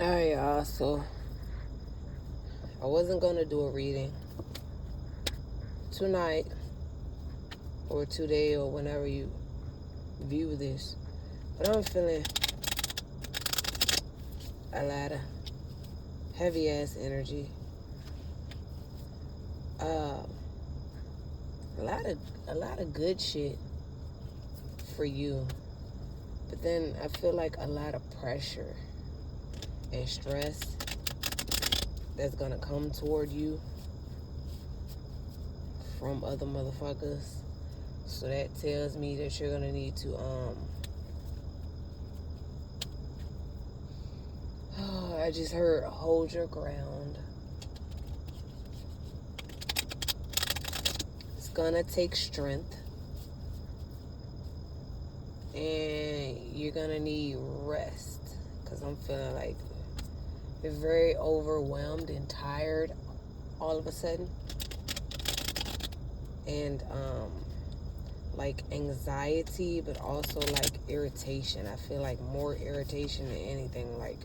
Alright, y'all. So I wasn't gonna do a reading tonight or today or whenever you view this, but I'm feeling a lot of heavy ass energy. Uh, a lot of good shit for you, but then I feel like a lot of pressure and stress that's gonna come toward you from other motherfuckers. So that tells me that you're gonna need to I just heard hold your ground. It's gonna take strength, and you're gonna need rest, because I'm feeling like you're very overwhelmed and tired all of a sudden, and like anxiety, but also like irritation. I feel like more irritation than anything. Like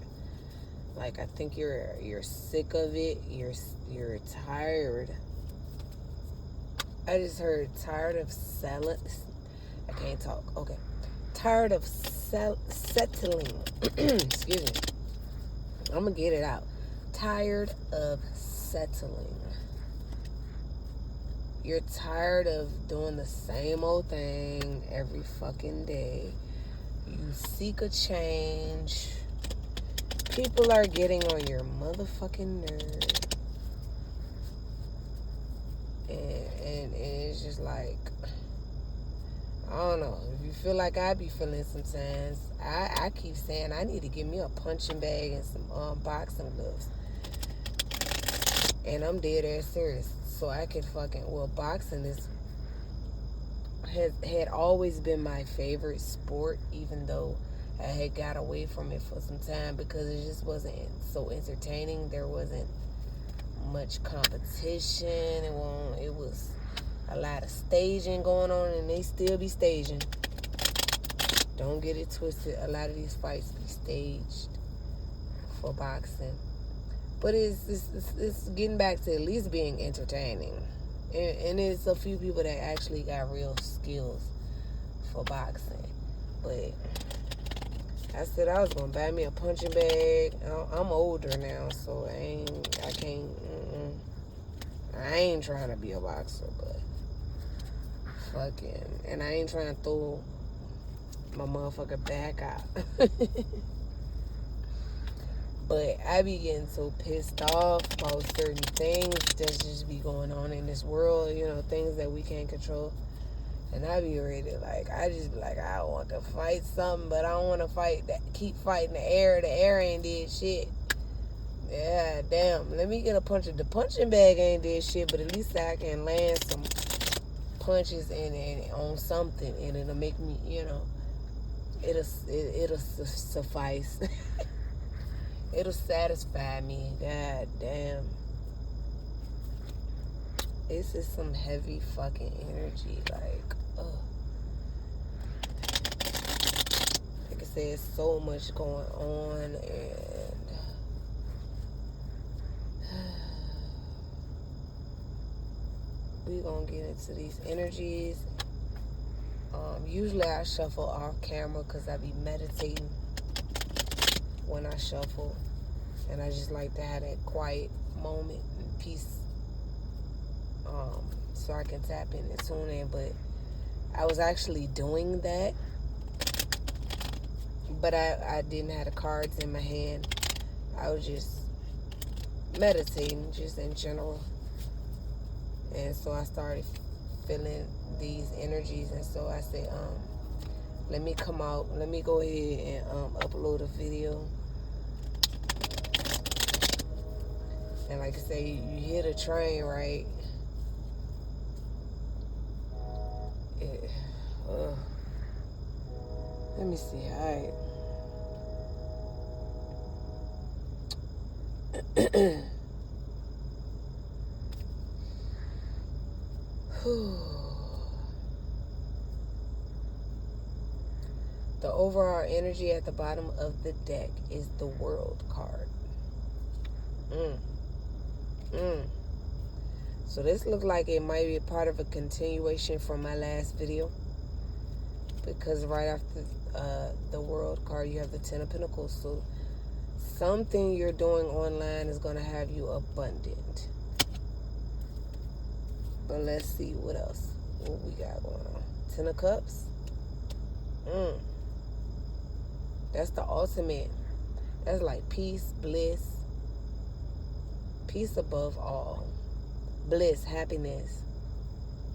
I think you're sick of it. You're tired. I just heard tired of selling. I can't talk. Okay, tired of settling. Excuse me. I'm gonna get it out. Tired of settling. You're tired of doing the same old thing every fucking day. You seek a change. People are getting on your motherfucking nerve. And it's just like, I don't know. If you feel like I be feeling sometimes, I keep saying I need to give me a punching bag and some boxing gloves. And I'm dead ass serious. So I could boxing had always been my favorite sport, even though I had got away from it for some time because it just wasn't so entertaining. There wasn't much competition. It was a lot of staging going on, and they still be staging. Don't get it twisted. A lot of these fights be staged for boxing. But it's getting back to at least being entertaining. And it's a few people that actually got real skills for boxing. But I said I was going to buy me a punching bag. I'm older now, so I ain't trying to be a boxer, but fucking, and I ain't trying to throw my motherfucker back out. But I be getting so pissed off about certain things that just be going on in this world, things that we can't control. And I be ready to, I just be like, I want to fight something, but I don't want to keep fighting the air. The air ain't did shit. Yeah, damn. Let me get the punching bag ain't did shit, but at least I can land some punches and on something, and it'll make me, it'll suffice. It'll satisfy me. God damn. This is some heavy fucking energy. Like I said, there's so much going on, and we gonna get into these energies. Usually I shuffle off camera because I be meditating when I shuffle, and I just like to have that quiet moment and peace, so I can tap in and tune in. But I was actually doing that, but I didn't have the cards in my hand. I was just meditating, just in general, and so I started feeling these energies, and so I said, let me go ahead and upload a video. And like I say, you hear the train, right? Let me see. All right. The overall energy at the bottom of the deck is the World card. So this looks like it might be a part of a continuation from my last video, because right after the World card you have the Ten of Pentacles. So something you're doing online is going to have you abundant. But let's see what else. What we got going on. Ten of Cups. That's the ultimate. That's like peace, bliss. Peace above all. Bliss, happiness.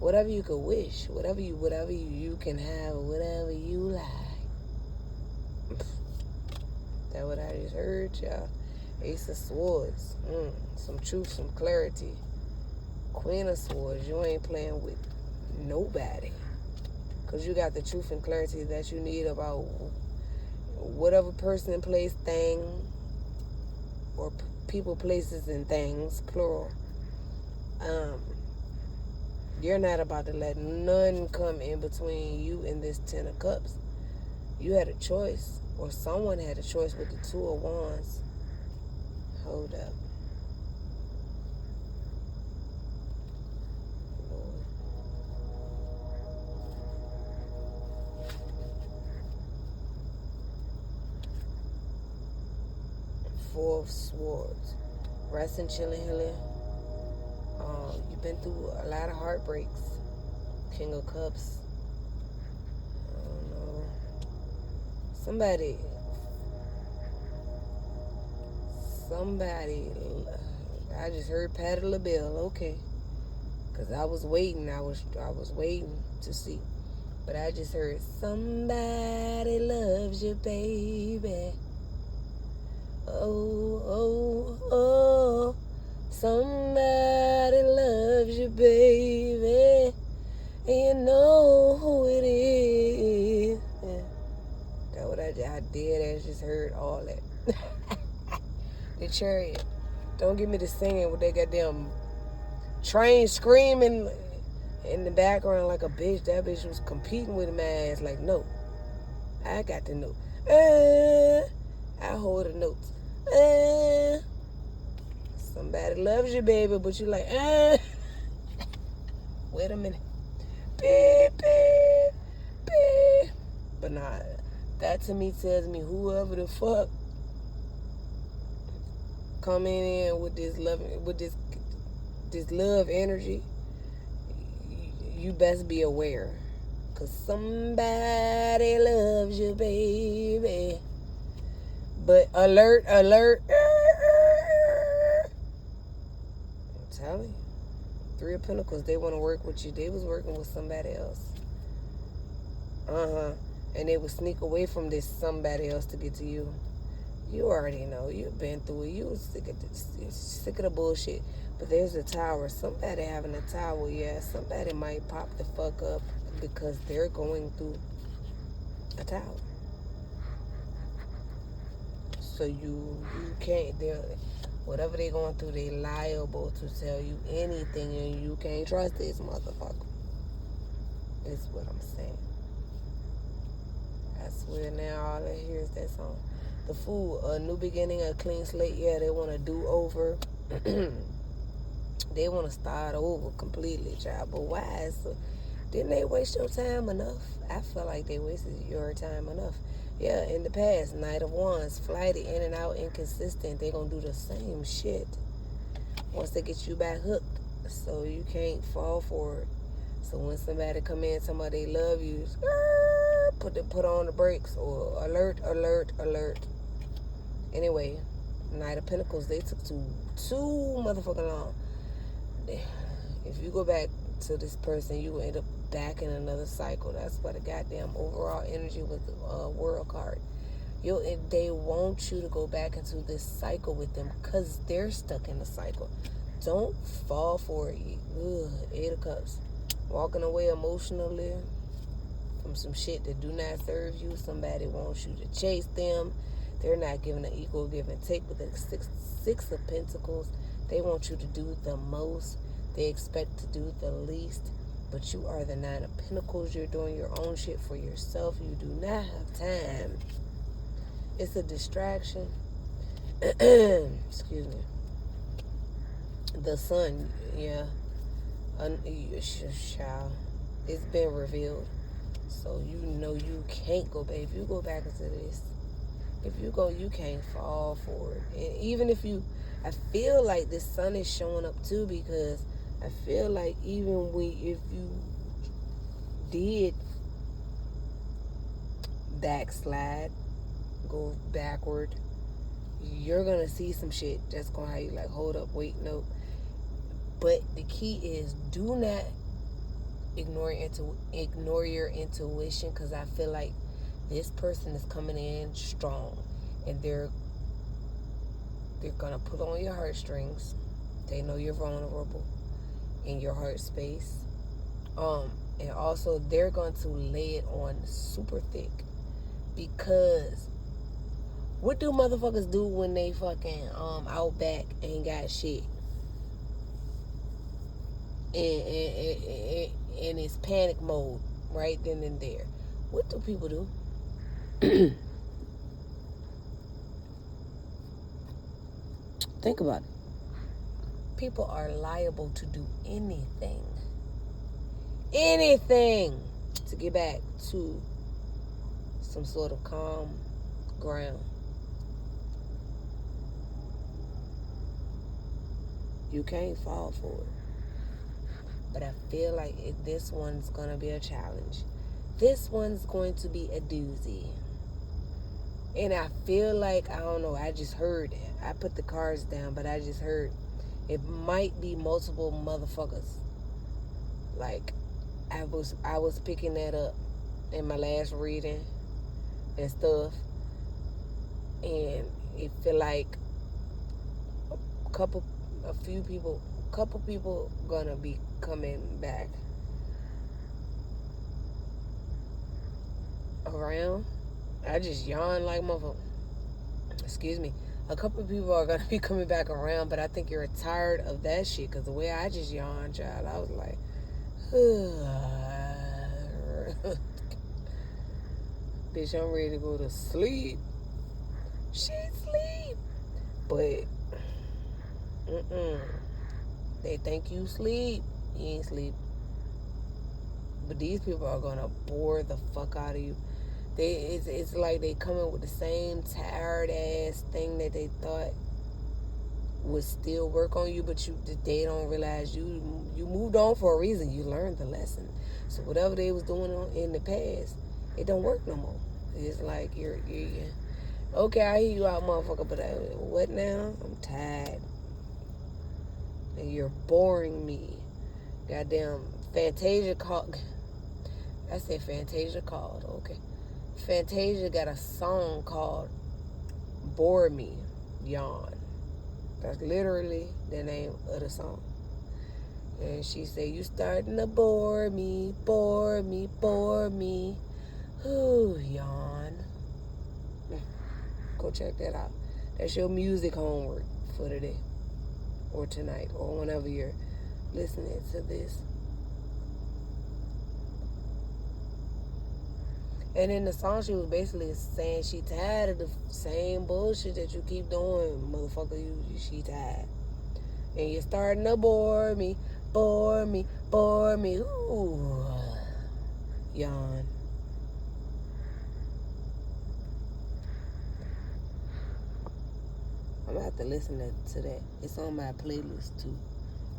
Whatever you could wish. Whatever you can have. Whatever you like. That's what I just heard, y'all. Ace of Swords. Some truth, some clarity. Queen of Swords. You ain't playing with nobody. Because you got the truth and clarity that you need about whatever person, place, thing, or people, places, and things, plural. You're not about to let none come in between you and this Ten of Cups. You had a choice, or someone had a choice with the Two of Wands. Hold up. Four of Swords. Resting, chilling, healing. You've been through a lot of heartbreaks. King of Cups. I don't know. Somebody. I just heard Patti LaBelle. Okay. Because I was waiting. I was waiting to see. But I just heard, somebody loves you, baby. Oh, oh, oh, somebody loves you, baby, and you know who it is. Yeah. That's what I did. I just heard all that. The Chariot. Don't give me the singing with that goddamn train screaming in the background like a bitch. That bitch was competing with my ass. Like, no, I got the note. I hold the notes. Somebody loves you, baby, but you like, wait a minute. Beep, beep, beep. But nah, that to me tells me whoever the fuck coming in with this love energy, you best be aware. Cause somebody loves you, baby. But alert, alert. I'm telling you. Three of Pentacles, they want to work with you. They was working with somebody else. And they would sneak away from this somebody else to get to you. You already know. You've been through it. You was sick of the bullshit. But there's a tower. Somebody having a tower, yeah. Somebody might pop the fuck up because they're going through a tower. So you can't, whatever they going through, they liable to tell you anything, and you can't trust this motherfucker. That's what I'm saying. I swear now all I hear is that song. The Fool, a new beginning, a clean slate. Yeah, they want to do over. They want to start over completely, child. But why? Didn't they waste your time enough? I feel like they wasted your time enough. Yeah, in the past, Knight of Wands, flighty, in and out, inconsistent. They gonna do the same shit once they get you back hooked. So you can't fall for it. So when somebody come in, somebody they love you, put on the brakes, or alert, alert, alert. Anyway, Knight of Pentacles, they took too motherfucking long. If you go back to this person, you will end up back in another cycle. That's what the goddamn overall energy with the World card. They want you to go back into this cycle with them because they're stuck in the cycle. Don't fall for it. Eight of Cups. Walking away emotionally from some shit that do not serve you. Somebody wants you to chase them. They're not giving an equal give and take with the six of Pentacles. They want you to do the most. They expect to do the least. But you are the Nine of Pentacles. You're doing your own shit for yourself. You do not have time. It's a distraction. Excuse me. The sun, yeah. Child, it's been revealed. So you know you can't go back. If you go back into this, you can't fall for it. And even if you, I feel like the sun is showing up too, because I feel like even if you did backslide, go backward, you're gonna see some shit that's gonna have you like, hold up, wait, no. But the key is, do not ignore your intuition, because I feel like this person is coming in strong, and they're gonna pull on your heartstrings. They know you're vulnerable in your heart space. And also they're going to lay it on super thick, because what do motherfuckers do when they fucking out back ain't got shit? And it's panic mode right then and there. What do people do? Think about it. People are liable to do anything to get back to some sort of calm ground. You can't fall for it. But I feel like this one's going to be a challenge. This one's going to be a doozy. And I feel like, I don't know, I just heard, I put the cards down, but I just heard it might be multiple motherfuckers. Like, I was picking that up in my last reading and stuff. And it feel like a few people gonna be coming back around. I just yawned like motherfucker. Excuse me. A couple of people are gonna be coming back around, but I think you're tired of that shit, because the way I just yawned, child, I was like, bitch, I'm ready to go to sleep. She sleep. But they think you sleep. You ain't sleep. But these people are gonna bore the fuck out of you. It's like they coming with the same tired ass thing that they thought would still work on you, but they don't realize you moved on for a reason. You learned the lesson. So whatever they was doing in the past, it don't work no more. It's like you're okay, I hear you out, motherfucker, but what now? I'm tired. And you're boring me. Goddamn Fantasia called. I said Fantasia called. Okay. Fantasia got a song called Bore Me, Yawn. That's literally the name of the song. And she said, you starting to bore me, bore me, bore me. Ooh, yawn. Go check that out. That's your music homework for today, or tonight, or whenever you're listening to this. And in the song, she was basically saying she tired of the same bullshit that you keep doing, motherfucker. She tired. And you're starting to bore me, bore me, bore me. Ooh. Yawn. I'm going to have to listen to that. It's on my playlist, too.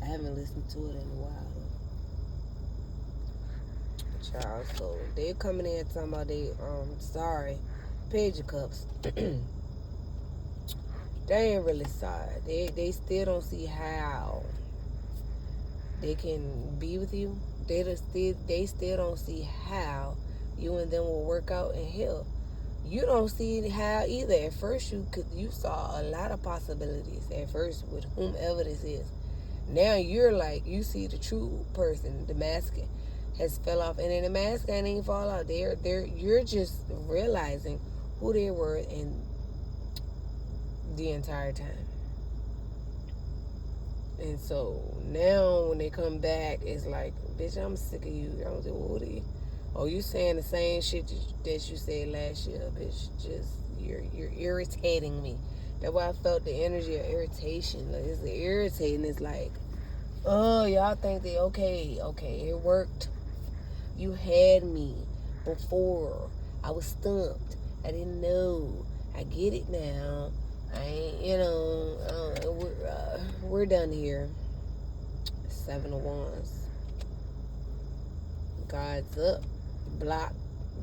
I haven't listened to it in a while, though. Child, so they're coming in talking about Page of Cups. They ain't really sorry. They still don't see how they can be with you. They still don't see how you and them will work out. And hell, you don't see how either. At first you saw a lot of possibilities at first with whomever this is. Now you're like, you see the true person, the masculine has fell off, and then the masculine ain't fall out. You're just realizing who they were in the entire time. And so now when they come back, it's like, bitch, I'm sick of you. I don't do what you. Oh, you saying the same shit that you said last year, bitch. Just you're irritating me. That's why I felt the energy of irritation. Like, it's irritating. It's like, oh, y'all think they okay, it worked. You had me before. I was stumped. I didn't know. I get it now. I ain't, we're done here. 7 of Wands. God's up. Block.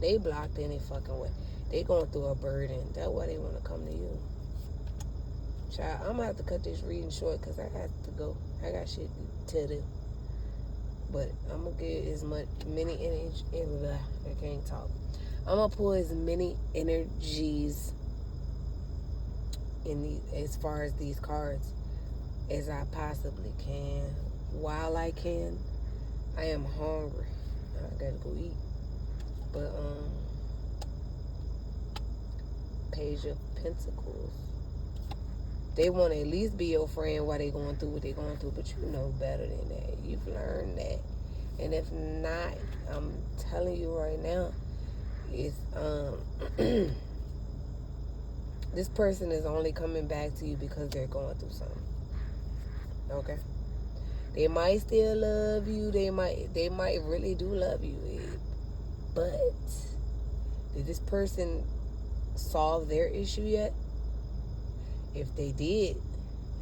They blocked any fucking way. They going through a burden. That's why they want to come to you. Child, I'm going to have to cut this reading short because I have to go. I got shit to do. But I'm going to get many energy. I can't talk. I'm going to pull as many energies as far as these cards as I possibly can. While I can, I am hungry. I gotta go eat. But Page of Pentacles. They want to at least be your friend while they going through what they going through, but you know better than that. You've learned that. And if not, I'm telling you right now, it's this person is only coming back to you because they're going through something. Okay? They might still love you. They might really do love you. But did this person solve their issue yet? If they did,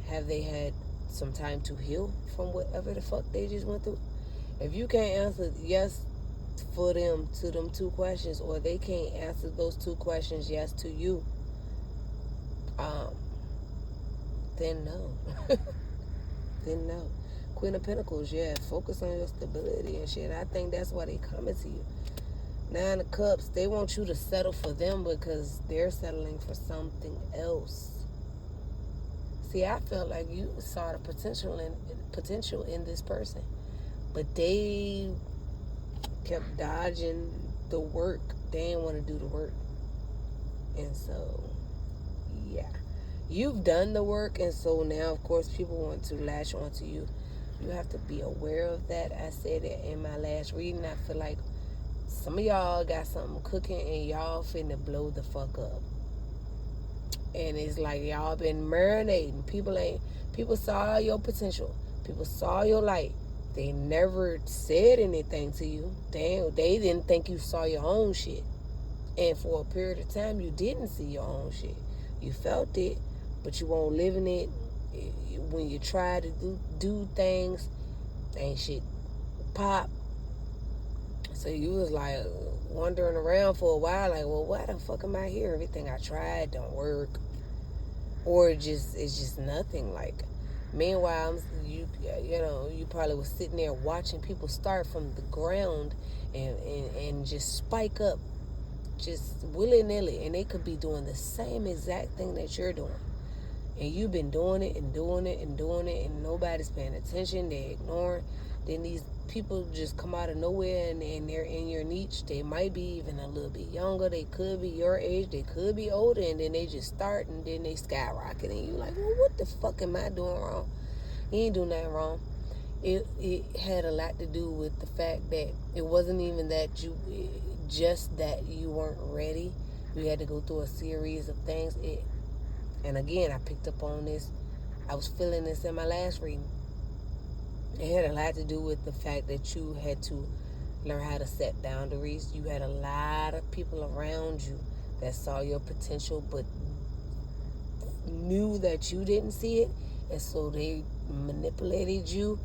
have they had some time to heal from whatever the fuck they just went through? If you can't answer yes for them to them 2 questions, or they can't answer those 2 questions yes to you, then no. Then no. Queen of Pentacles, yeah, focus on your stability and shit. I think that's why they coming to you. 9 of Cups, they want you to settle for them because they're settling for something else. See, I felt like you saw the potential in this person, but they kept dodging the work. They didn't want to do the work. And so, yeah. You've done the work, and so now, of course, people want to latch onto you. You have to be aware of that. I said it in my last reading. I feel like some of y'all got something cooking, and y'all finna blow the fuck up. And it's like y'all been marinating. People saw your potential. People saw your light. They never said anything to you. They didn't think you saw your own shit. And for a period of time, you didn't see your own shit. You felt it, but you won't live in it. When you try to do things, ain't shit pop. So you was like wandering around for a while, like, well, why the fuck am I here? Everything I tried don't work, or it's just nothing. Like, meanwhile, you probably was sitting there watching people start from the ground and just spike up, just willy nilly, and they could be doing the same exact thing that you're doing. And you've been doing it and doing it and doing it, and nobody's paying attention. They're ignoring. Then these people just come out of nowhere, and they're in your niche. They might be even a little bit younger. They could be your age. They could be older, and then they just start, and then they skyrocket. And you're like, well, what the fuck am I doing wrong? You ain't doing nothing wrong. It had a lot to do with the fact that it wasn't even that you weren't ready. You had to go through a series of things. And again, I picked up on this. I was feeling this in my last reading. It had a lot to do with the fact that you had to learn how to set boundaries. You had a lot of people around you that saw your potential but knew that you didn't see it. And so they manipulated you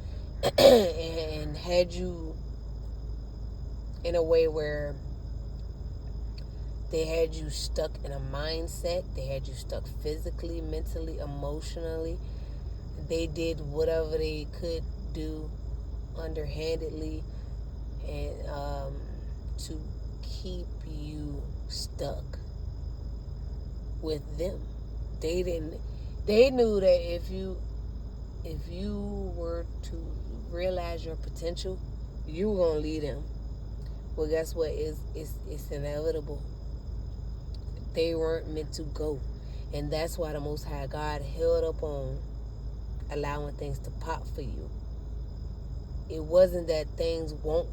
and had you in a way where they had you stuck in a mindset. They had you stuck physically, mentally, emotionally. They did whatever they could do underhandedly and to keep you stuck with them. They knew that if you were to realize your potential, you were gonna lead them. Well, guess what? It's inevitable. They weren't meant to go. And that's why the Most High God held up on allowing things to pop for you. It wasn't that things won't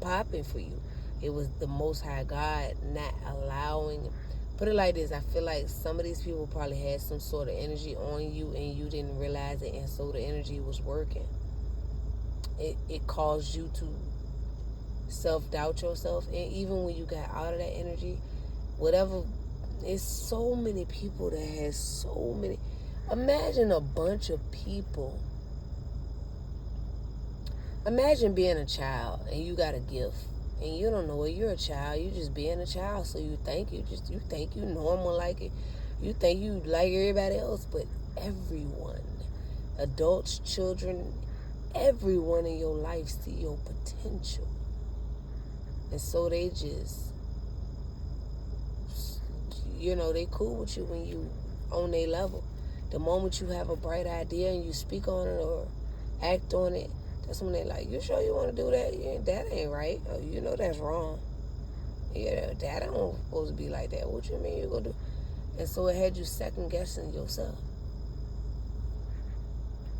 popping for you. It was the Most High God not allowing. Put it like this: I feel like some of these people probably had some sort of energy on you and you didn't realize it, and so the energy was working. It caused you to self-doubt yourself, and even when you got out of that energy, whatever. It's so many people that has so many. Imagine a bunch of people. Imagine being a child and you got a gift and you don't know it. You're a child. You just being a child, so you think you normal like it. You think you like everybody else, but everyone, adults, children, everyone in your life see your potential, and so they just, they cool with you when you on their level. The moment you have a bright idea and you speak on it or act on it, that's when they like, you sure you want to do that? Yeah, that ain't right. Oh, you know that's wrong. Yeah, that ain't supposed to be like that. What you mean you gonna do? And so it had you second guessing yourself.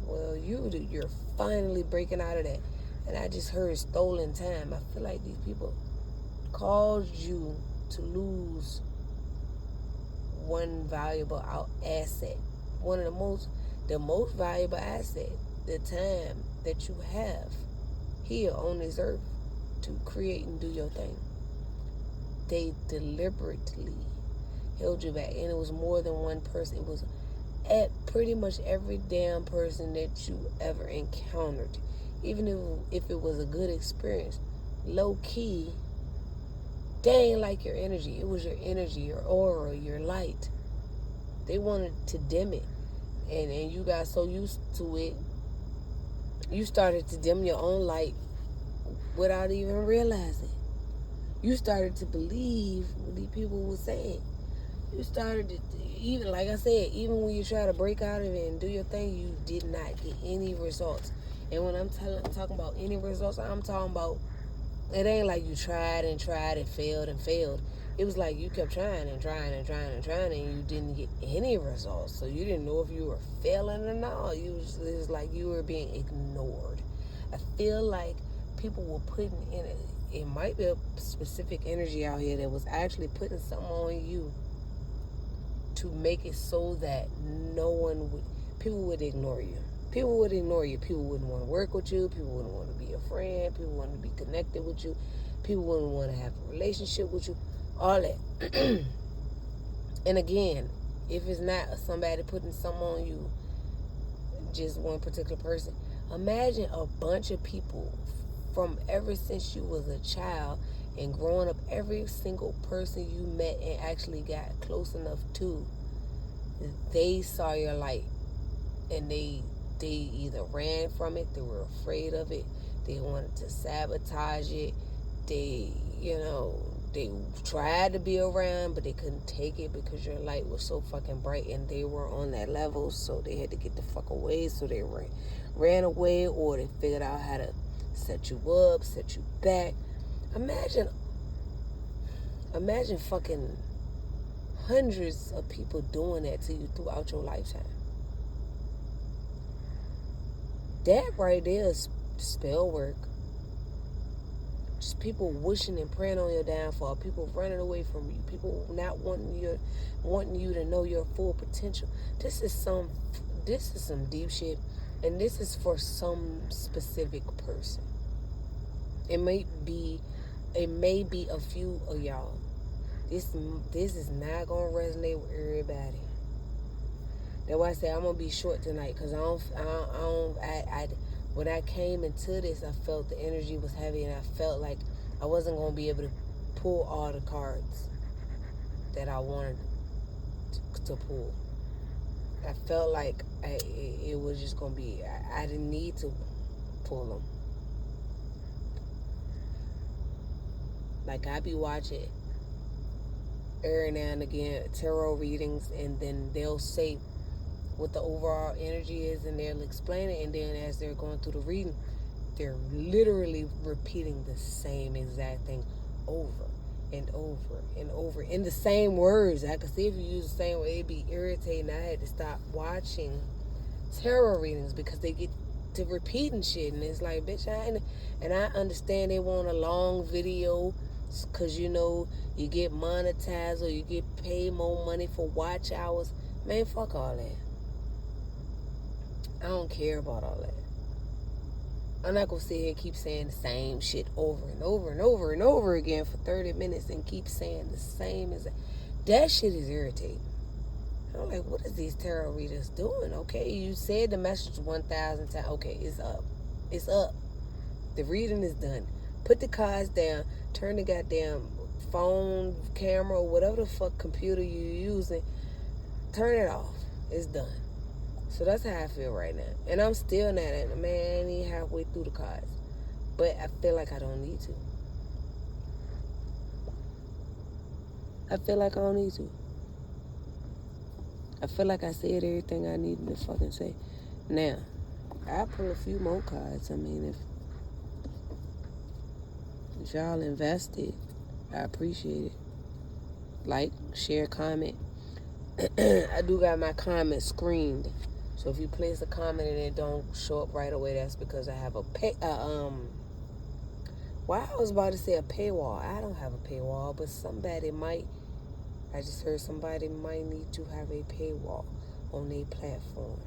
Well, you're finally breaking out of that. And I just heard stolen time. I feel like these people caused you to lose one valuable asset. One of the most valuable asset, the time that you have here on this earth to create and do your thing. They deliberately held you back, and it was more than one person. It was at pretty much every damn person that you ever encountered, even if it was a good experience. Low key, they ain't like your energy. It was your energy, your aura, your light. They wanted to dim it, and you got so used to it, you started to dim your own light without even realizing. You started to believe what these people were saying. You started to, even like I said, even when you try to break out of it and do your thing, you did not get any results. And when I'm talking about any results, I'm talking about, it ain't like you tried and failed and failed. It was like you kept trying and trying and trying and trying, and you didn't get any results. So you didn't know if you were failing or not. It was like you were being ignored. I feel like people were putting in it might be a specific energy out here that was actually putting something on you to make it so that people would ignore you. People would ignore you. People wouldn't want to work with you. People wouldn't want to be your friend. People wouldn't be connected with you. People wouldn't want to have a relationship with you. All that. And again, if it's not somebody putting something on you, just one particular person, imagine a bunch of people from ever since you was a child and growing up, every single person you met and actually got close enough to, they saw your light and they either ran from it, they were afraid of it, they wanted to sabotage it, they tried to be around, but they couldn't take it because your light was so fucking bright and they were on that level, so they had to get the fuck away, so they ran away, or they figured out how to set you up, set you back. Imagine fucking hundreds of people doing that to you throughout your lifetime. That right there is spell work. Just people wishing and praying on your downfall. People running away from you. People not wanting you to know your full potential. This is some deep shit, and this is for some specific person. It may be a few of y'all. This is not gonna resonate with everybody. That's why I say I'm gonna be short tonight, because when I came into this, I felt the energy was heavy, and I felt like I wasn't gonna be able to pull all the cards that I wanted to pull. I felt like it was just gonna be, I didn't need to pull them. Like, I be watching every now and again tarot readings, and then they'll say what the overall energy is, and they'll explain it, and then as they're going through the reading, they're literally repeating the same exact thing over and over and over in the same words. I could see if you use the same way, it'd be irritating. I had to stop watching tarot readings because they get to repeating shit, and it's like, bitch, and I understand they want a long video because, you know, you get monetized or you get paid more money for watch hours. Man, fuck all that. I don't care about all that. I'm not gonna sit here and keep saying the same shit over and over and over and over again for 30 minutes and keep saying the same as that shit is irritating. I'm like, what is these tarot readers doing? Okay, you said the message 1,000 times. Okay, it's up. It's up. The reading is done. Put the cards down. Turn the goddamn phone, camera, or whatever the fuck computer you're using. Turn it off. It's done. So that's how I feel right now. And I'm still not at it. Man, I ain't even halfway through the cards. But I feel like I don't need to. I feel like I don't need to. I feel like I said everything I needed to fucking say. Now, I'll pull a few more cards. I mean, if y'all invested, I appreciate it. Like, share, comment. I do got my comments screened. So if you place a comment and it don't show up right away, that's because I have a well, I was about to say a paywall. I don't have a paywall, but somebody might. I just heard somebody might need to have a paywall on their platform.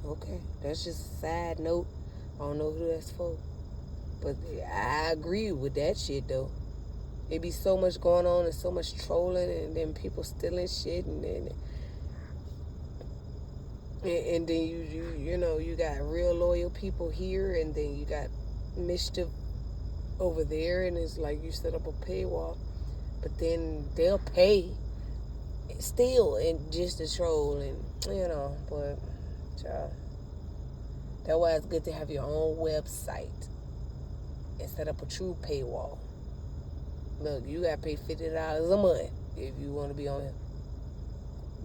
Okay, that's just a side note. I don't know who that's for. But I agree with that shit, though. It be so much going on and so much trolling and then people stealing shit and then you know, you got real loyal people here and then you got mischief over there, and it's like you set up a paywall, but then they'll pay still and just to troll, and you know, but child, that's why it's good to have your own website and set up a true paywall. Look, you gotta pay $50 a month if you want to be on it.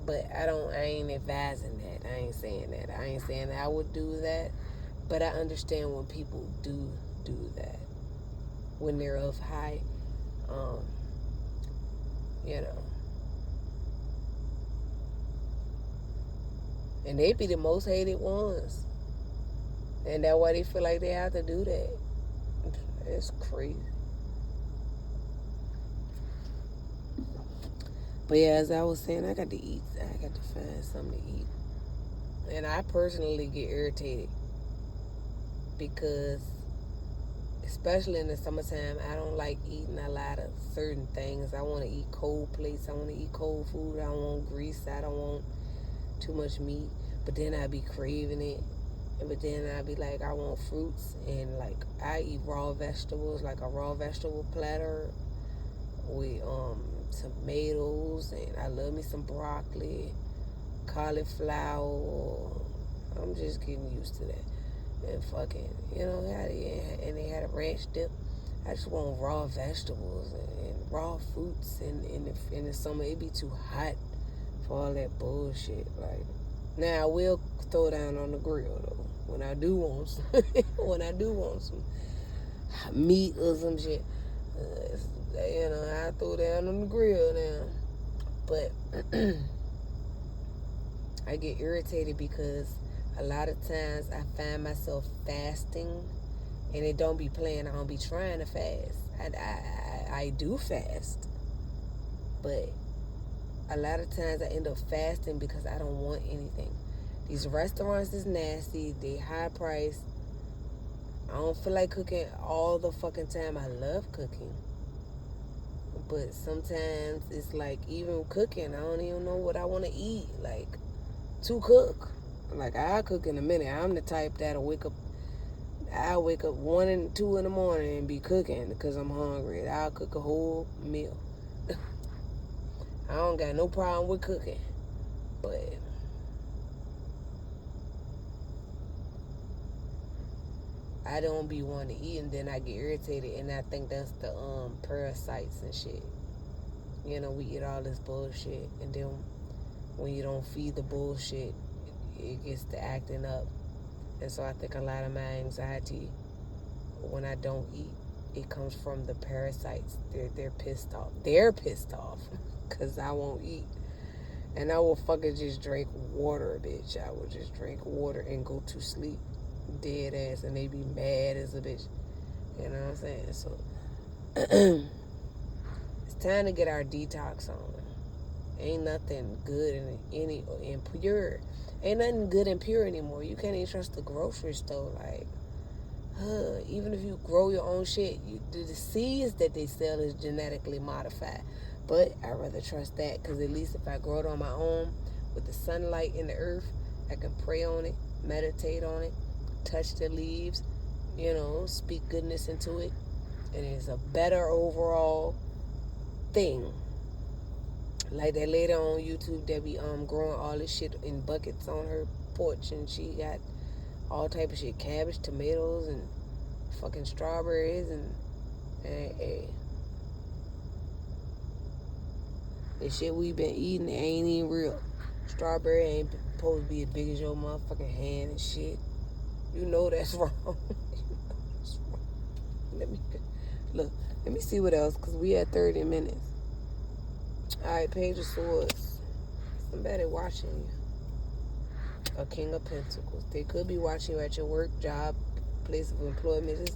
But I ain't advising that. I ain't saying that. I ain't saying that I would do that. But I understand when people do that. When they're of high, you know. And they be the most hated ones. And that's why they feel like they have to do that. It's crazy. But yeah, as I was saying, I got to eat. I got to find something to eat. And I personally get irritated because, especially in the summertime, I don't like eating a lot of certain things. I want to eat cold plates. I want to eat cold food. I don't want grease. I don't want too much meat. But then I be craving it. But then I be like, I want fruits. And like, I eat raw vegetables, like a raw vegetable platter with tomatoes, and I love me some broccoli, cauliflower. I'm just getting used to that. And fucking, you know, and they had a ranch dip. I just want raw vegetables and raw fruits. And in the summer, it be too hot for all that bullshit. Like, now I will throw down on the grill though when I do want some. When I do want some meat or some shit. You know, I throw down on the grill now. But I get irritated because a lot of times I find myself fasting and it don't be playing. I don't be trying to fast. I do fast. But a lot of times I end up fasting because I don't want anything. These restaurants is nasty. They high priced. I don't feel like cooking all the fucking time. I love cooking. But sometimes it's like, even cooking, I don't even know what I want to eat. Like, to cook. Like, I'll cook in a minute. I'm the type that'll wake up 1 and 2 in the morning and be cooking because I'm hungry. I'll cook a whole meal. I don't got no problem with cooking. But I don't be wanting to eat, and then I get irritated, and I think that's the parasites and shit. You know, we eat all this bullshit, and then when you don't feed the bullshit, it gets to acting up. And so I think a lot of my anxiety when I don't eat, it comes from the parasites. They're pissed off. They're pissed off because I won't eat. And I will fucking just drink water, bitch. I will just drink water and go to sleep. Dead ass. And they be mad as a bitch. You know what I'm saying? So, it's time to get our detox on. Ain't nothing good and pure. Ain't nothing good and pure anymore. You can't even trust the grocery store. Like, even if you grow your own shit, the seeds that they sell is genetically modified. But I'd rather trust that, because at least if I grow it on my own with the sunlight and the earth, I can pray on it, meditate on it, touch the leaves, speak goodness into it. And it's a better overall thing. Like that lady on YouTube that be growing all this shit in buckets on her porch, and she got all type of shit, cabbage, tomatoes, and fucking strawberries, and the shit we been eating ain't even real. Strawberry ain't supposed to be as big as your motherfucking hand and shit. You know that's wrong. Let me see what else, because we at 30 minutes. Alright, Page of Swords. Somebody watching you. A King of Pentacles. They could be watching you at your work, job, place of employment.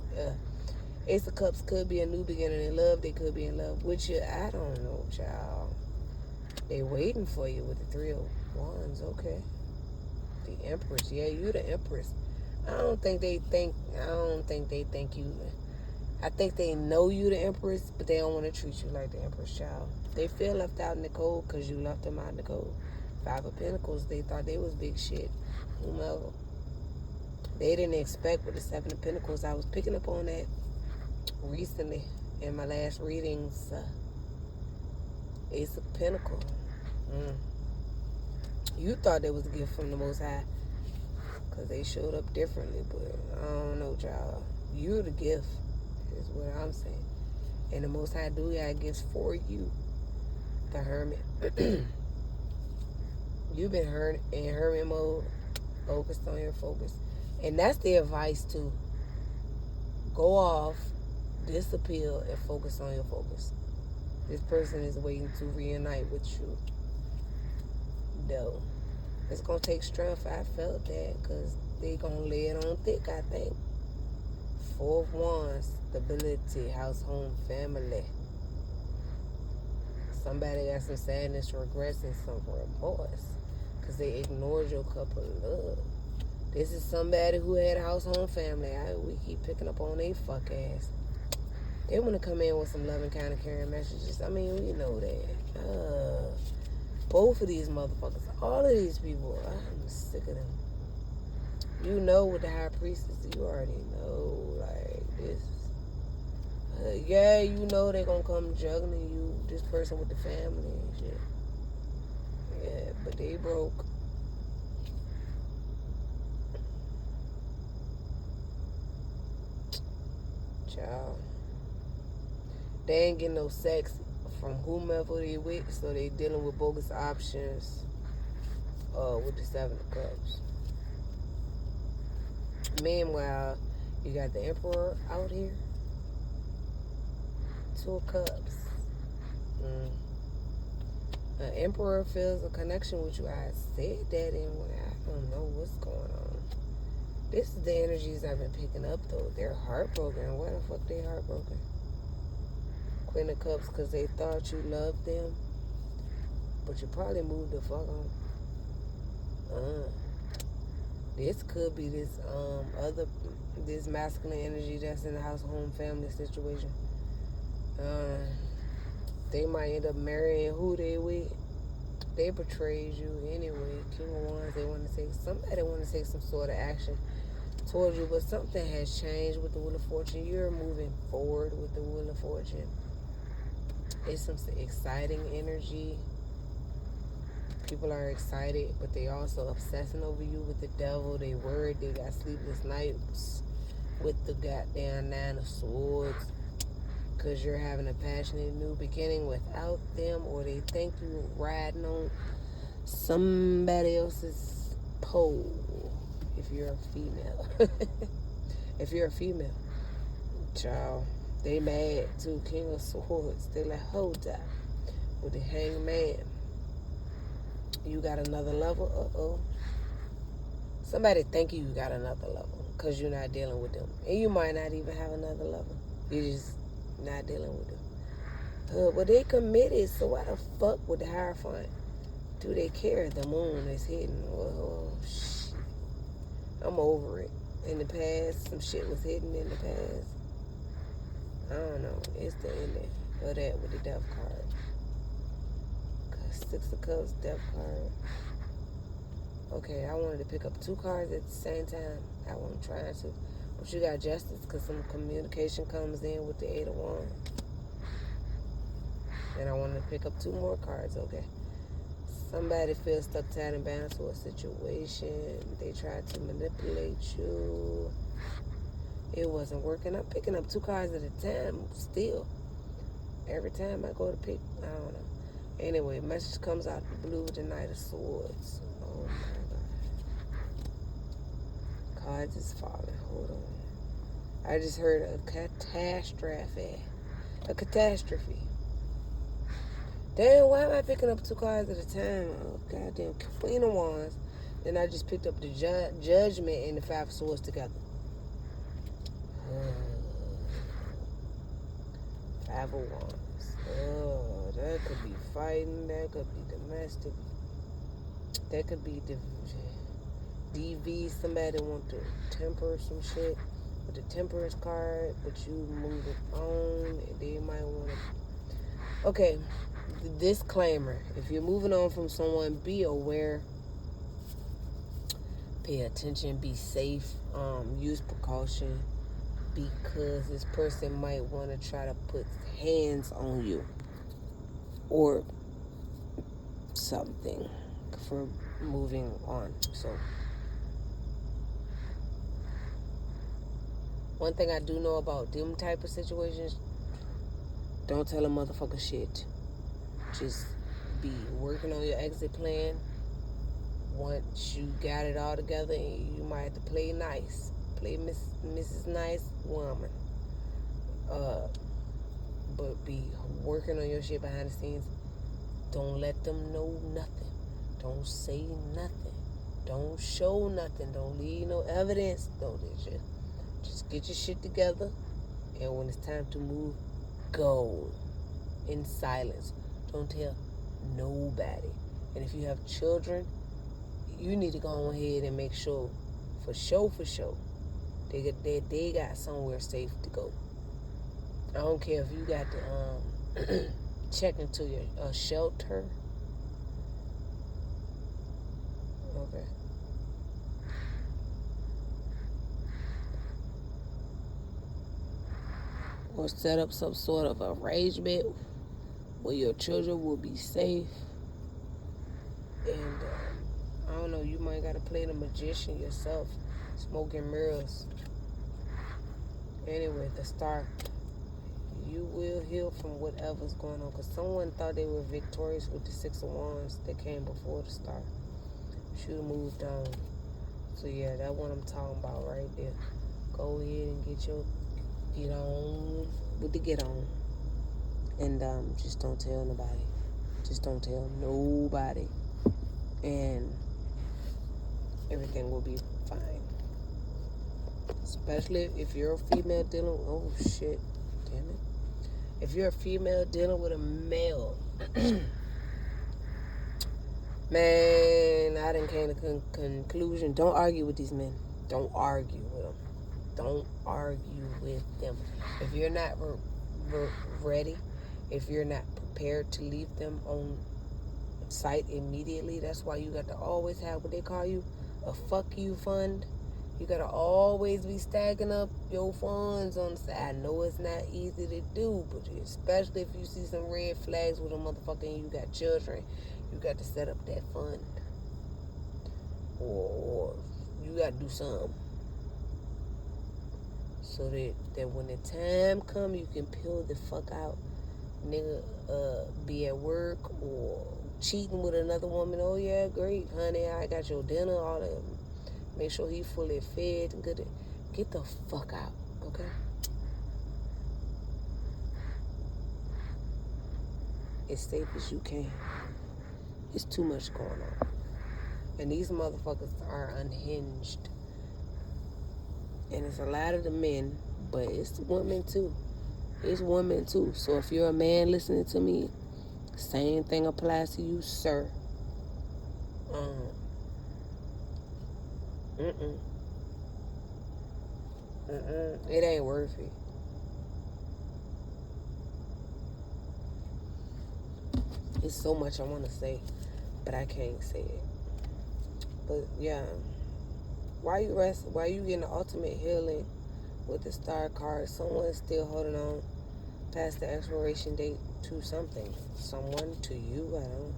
Ace of Cups could be a new beginning in love. They could be in love with you. I don't know, child. They waiting for you with the Three of Wands. Okay. The Empress. Yeah, you the Empress. I don't think they think you. I think they know you the Empress, but they don't want to treat you like the Empress, child. They feel left out in the cold because you left them out in the cold. Five of Pentacles, they thought they was big shit. Whomever. They didn't expect with the Seven of Pentacles. I was picking up on that recently in my last readings. Ace of Pentacles. You thought that was a gift from the Most High because they showed up differently, but I don't know, child. You're the gift, is what I'm saying. And the Most High do got gifts for you. The Hermit. You've been in hermit mode, focused on your focus. And that's the advice too. Go off, disappear, and focus on your focus. This person is waiting to reunite with you. Though. It's going to take strength. I felt that, because they going to lay it on thick, I think. Four of Wands, stability, house, home, family. Somebody got some sadness, regrets, and some remorse because they ignored your cup of love. This is somebody who had a house, home, family. We keep picking up on they fuck ass. They want to come in with some loving, kind of caring messages. I mean, we know that. Both of these motherfuckers, all of these people, I'm sick of them. You know, with the High Priestess, you already know, like, this. Yeah, you know they're gonna come juggling you, this person with the family and shit. Yeah, but they broke. Child. They ain't getting no sex from whomever they with, so they dealing with bogus options with the Seven of Cups. Meanwhile, you got the Emperor out here. Two of Cups. The Emperor feels a connection with you. I said that, and I don't know what's going on. This is the energies I've been picking up, though. They're heartbroken. Why the fuck they heartbroken? Queen of Cups, because they thought you loved them, but you probably moved the fuck on. This could be this this masculine energy that's in the house, home, family situation. They might end up marrying who they with. They betrayed you anyway. King of Wands, somebody want to take some sort of action towards you, but something has changed with the Wheel of Fortune. You're moving forward with the Wheel of Fortune. It's some exciting energy. People are excited, but they also obsessing over you with the devil. They worried. They got sleepless nights with the goddamn Nine of Swords, because you're having a passionate new beginning without them, or they think you're riding on somebody else's pole. If you're a female. If you're a female. Child. They mad too. King of Swords. They like, hold up. With the Hangman. You got another level? Uh-oh. Somebody think you got another level because you're not dealing with them. And you might not even have another level. You're just not dealing with them. But they committed, so why the fuck would the Hierophant do they care? The moon is hidden. Oh, shit. I'm over it. In the past, some shit was hidden in the past. I don't know. It's the ending of that with the death card. Six of Cups, death card. Okay, I wanted to pick up 2 cards at the same time. I wasn't trying to. But you got Justice because some communication comes in with the 8 of Wands. And I wanted to pick up 2 more cards, okay? Somebody feels stuck, tied, and bound to a situation. They tried to manipulate you. It wasn't working. I'm picking up 2 cards at a time still. Every time I go to pick, I don't know. Anyway, message comes out of the blue with the Knight of Swords. Oh my God. Cards is falling. Hold on. I just heard a catastrophe. A catastrophe. Damn, why am I picking up 2 cards at a time? Oh, goddamn. Queen of Wands. Then I just picked up the Judgment and the 5 of Swords together. 5 of Wands. Oh, that could be fighting. That could be domestic. That could be DV. Somebody want to temper some shit with the Temperance card, but you move it on. And they might want to. Okay, the disclaimer: if you're moving on from someone, be aware. Pay attention. Be safe. Use precaution. Because this person might want to try to put hands on you or something for moving on. So one thing I do know about them type of situations, don't tell a motherfucker shit. Just be working on your exit plan. Once you got it all together, you might have to play nice. Play Mrs. Nice Woman. But be working on your shit behind the scenes. Don't let them know nothing. Don't say nothing. Don't show nothing. Don't leave no evidence. Don't just get your shit together. And when it's time to move, go in silence. Don't tell nobody. And if you have children, you need to go ahead and make sure, for sure, they got somewhere safe to go. I don't care if you got to check into your shelter. Okay. Or set up some sort of arrangement where your children will be safe. And I don't know, you might got to play the magician yourself. Smoking mirrors. Anyway, the Star. You will heal from whatever's going on. Because someone thought they were victorious with the 6 of Wands that came before the Star. Should have moved on. So yeah, that's what I'm talking about right there. Go ahead and get on with the get on. And just don't tell nobody. Just don't tell nobody. And everything will be fine. Especially if you're a female dealing with, oh shit, damn it. If you're a female dealing with a male, man, I done came to conclusion. Don't argue with these men. Don't argue with them. Don't argue with them. If you're not ready, if you're not prepared to leave them on site immediately, that's why you got to always have what they call you a fuck you fund. You gotta always be stacking up your funds on the side. I know it's not easy to do, but especially if you see some red flags with a motherfucker and you got children, you got to set up that fund. Or you gotta do something. So that when the time come, you can peel the fuck out. Nigga, be at work or cheating with another woman. Oh yeah, great, honey, I got your dinner, all that. Make sure he fully fed and good. Get the fuck out, okay? As safe as you can. It's too much going on. And these motherfuckers are unhinged. And it's a lot of the men, but it's women too. It's women too. So if you're a man listening to me, same thing applies to you, sir. Mm-mm. It ain't worth it. It's so much I want to say, but I can't say it. But yeah, why you getting the ultimate healing with the star card? Someone's still holding on past the expiration date to something. Someone to you, I don't know.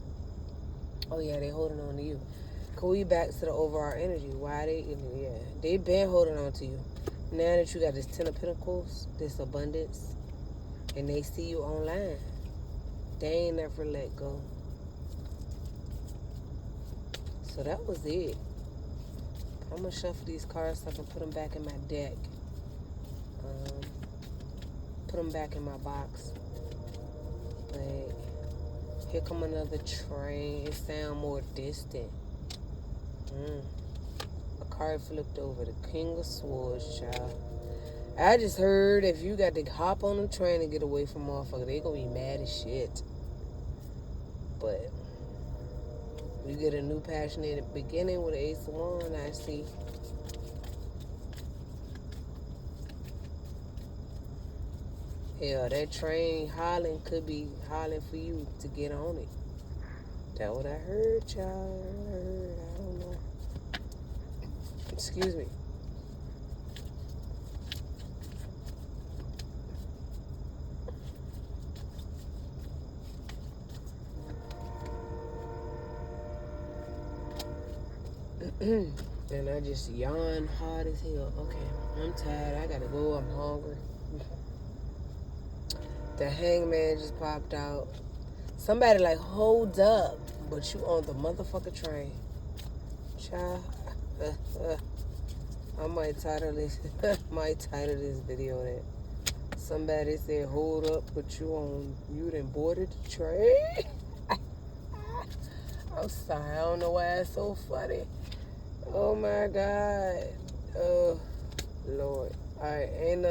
Oh yeah, they holding on to you. Can we back to the overall energy? Why they been holding on to you. Now that you got this 10 of Pentacles, this abundance, and they see you online, they ain't never let go. So that was it. I'm going to shuffle these cards so I can put them back in my deck. Put them back in my box. But here come another train. It sound more distant. A card flipped over. The King of Swords, child. I just heard if you got to hop on the train and get away from motherfucker, they gonna be mad as shit. But you get a new passionate beginning with the Ace of Wands, I see. Yeah, that train hollering could be hollering for you to get on it. That's what I heard, y'all. I don't know. Excuse me. And I just yawn hard as hell. Okay, I'm tired. I gotta go. I'm hungry. The Hangman just popped out. Somebody like, hold up. But you on the motherfucker train. Child. I might title this video that. Somebody said, hold up, but you done boarded the train? I'm sorry, I don't know why it's so funny. Oh my God. Oh, Lord. Alright, ain't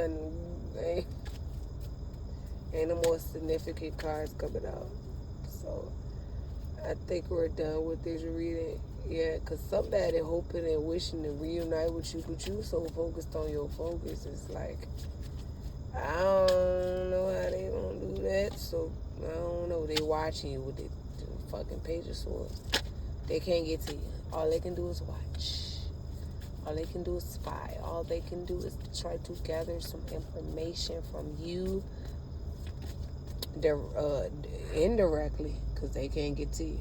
no more significant cards coming out. So, I think we're done with this reading. Yeah, because somebody hoping and wishing to reunite with you, but you so focused on your focus, it's like, I don't know how they gonna do that. So I don't know. They watching you with the fucking Page of Swords. They can't get to you. All they can do is watch. All they can do is spy. All they can do is try to gather some information from you. They're indirectly, because they can't get to you.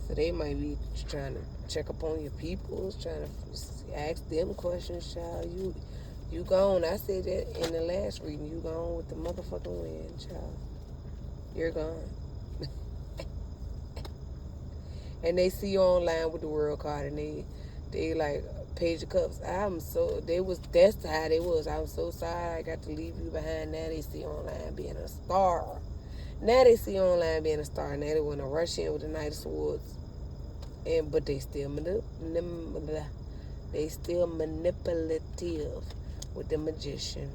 So they might be trying to check up on your peoples, trying to ask them questions, child. You gone. I said that in the last reading. You gone with the motherfucking wind, child. You're gone. And they see you online with the world card, and they like Page of Cups. That's how they was. I'm so sorry I got to leave you behind. Now they see you online being a star. Now they see you online being a star. Now they want to rush in with the Knight of Swords. But they still manipulative with the Magician,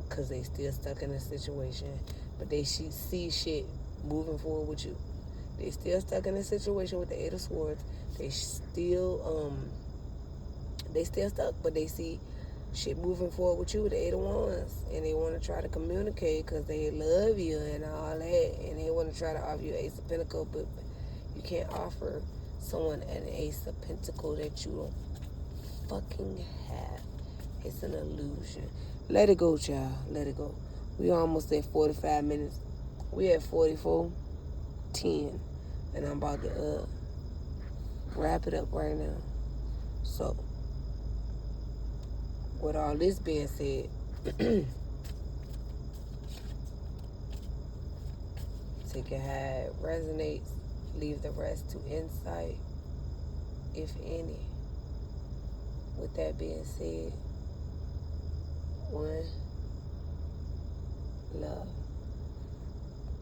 because they still stuck in a situation, but they see shit moving forward with you. They still stuck in a situation with the Eight of Swords. They still stuck, but they see shit moving forward with you with the Eight of Wands, and they want to try to communicate because they love you and all that, and they want to try to offer you Ace of Pentacles, but you can't offer someone an Ace of Pentacles that you don't fucking have. It's an illusion. Let it go, child. Let it go. We almost at 45 minutes. We at 44:10, and I'm about to wrap it up right now. So, with all this being said, take it how it resonates. Leave the rest to insight, if any. With that being said, one love.